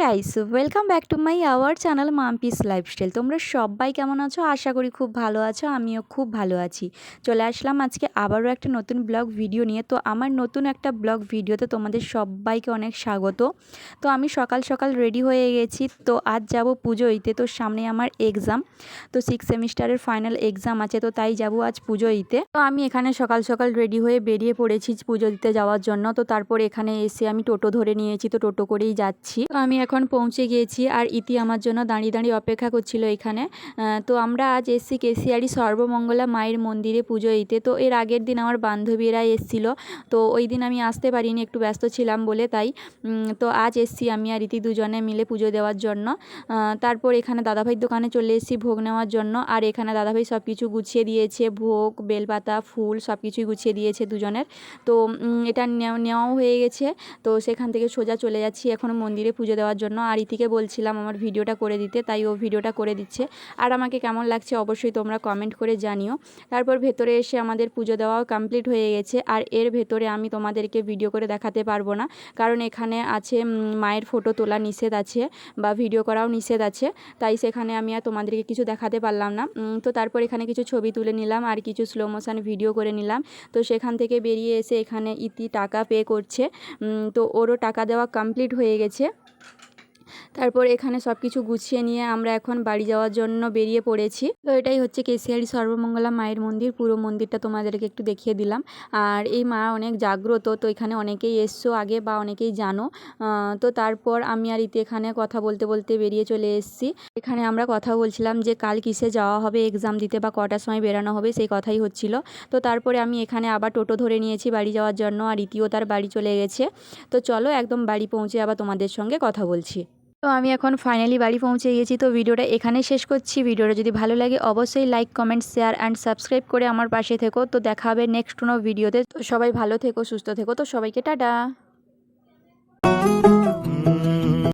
Guys, welcome back to my our channel Mampi's lifestyle. তোমরা সবাই কেমন আছো? আশা করি খুব ভালো আছো। আমিও খুব ভালো আছি। চলে আসলাম আজকে আবারও একটা নতুন ব্লগ ভিডিও নিয়ে। তো আমার নতুন একটা ব্লগ ভিডিওতে তোমাদের সবাইকে অনেক স্বাগত। তো আমি সকাল সকাল রেডি হয়ে গেছি। তো আজ যাব পুজো দিতে। তো সামনে আমার এক্সাম, তো 6 সেমিস্টারের ফাইনাল এক্সাম আছে, তো তাই যাব আজ পুজো দিতে। তো আমি এখানে সকাল সকাল রেডি হয়ে বেরিয়ে পড়েছি পুজো দিতে যাওয়ার জন্য। তো তারপর এখানে এসে আমি টোটো ধরে নিয়েছি, তো টোটো করেই যাচ্ছি। তো আমি এখন পৌঁছে গিয়েছি, আর ইতি আমার জন্য দাঁড়িয়ে দাঁড়িয়ে অপেক্ষা করছিল এখানে। তো আমরা আজ এসছি কেশিয়ারি সর্বমঙ্গলা মায়ের মন্দিরে পুজো দিতে। তো এর আগের দিন আমার বান্ধবীরা এসেছিল, তো ওই দিন আমি আসতে পারিনি, একটু ব্যস্ত ছিলাম বলে। তাই তো আজ এসছি আমি আর ইতি দুজনে মিলে পুজো দেওয়ার জন্য। তারপর এখানে দাদাভাইয়ের দোকানে চলে এসেছি ভোগ নেওয়ার জন্য। আর এখানে দাদাভাই সব কিছু গুছিয়ে দিয়েছে, ভোগ, বেলপাতা, ফুল সব কিছুই গুছিয়ে দিয়েছে দুজনের। তো এটা নেওয়াও হয়ে গেছে। তো সেখান থেকে সোজা চলে যাচ্ছি এখন মন্দিরে পুজো দেওয়ার জন্য। আর ইতিকে বলছিলাম আমার ভিডিওটা করে দিতে, তাই ও ভিডিওটা করে দিচ্ছে। আর আমাকে কেমন লাগছে অবশ্যই তোমরা কমেন্ট করে জানিও। তারপর ভেতরে এসে আমাদের পুজো দেওয়াও কমপ্লিট হয়ে গেছে। আর এর ভেতরে আমি তোমাদেরকে ভিডিও করে দেখাতে পারবো না, কারণ এখানে আছে মায়ের ফটো তোলা নিষেধ আছে বা ভিডিও করাও নিষেধ আছে। তাই সেখানে আমি আর তোমাদেরকে কিছু দেখাতে পারলাম না। তো তারপর এখানে কিছু ছবি তুলে নিলাম আর কিছু স্লো মোশন ভিডিও করে নিলাম। তো সেখান থেকে বেরিয়ে এসে এখানে ইতি টাকা পে করছে। তো ওরও টাকা দেওয়া কমপ্লিট হয়ে গেছে। তারপর এখানে সব কিছু গুছিয়ে নিয়ে আমরা এখন বাড়ি যাওয়ার জন্য বেরিয়ে পড়েছি। তো এটাই হচ্ছে কেশিয়ারি সর্বমঙ্গলা মায়ের মন্দির। পুরো মন্দিরটা তোমাদেরকে একটু দেখিয়ে দিলাম। আর এই মা অনেক জাগ্রত, তো এখানে অনেকেই এসছো আগে বা অনেকেই জানো। তো তারপর আমি আর ইতি এখানে কথা বলতে বলতে বেরিয়ে চলে এসেছি। এখানে আমরা কথা বলছিলাম যে কাল কিসে যাওয়া হবে এক্সাম দিতে বা কটার সময় বেরানো হবে, সেই কথাই হচ্ছিল। তো তারপরে আমি এখানে আবার টোটো ধরে নিয়েছি বাড়ি যাওয়ার জন্য, আর ইতিও তার বাড়ি চলে গেছে। তো চলো একদম বাড়ি পৌঁছে আবার তোমাদের সঙ্গে কথা বলছি। তো আমি এখন ফাইনালি বাড়ি পৌঁছে গিয়েছি। তো ভিডিওটা এখানেই শেষ করছি। ভিডিওটা যদি ভালো লাগে অবশ্যই like, comment, share and subscribe করে আমার পাশে থেকো। তো দেখা হবে নেক্সট কোনো ভিডিওতে। তো সবাই ভালো থেকো, সুস্থ থেকো। তো সবাইকে টাটা।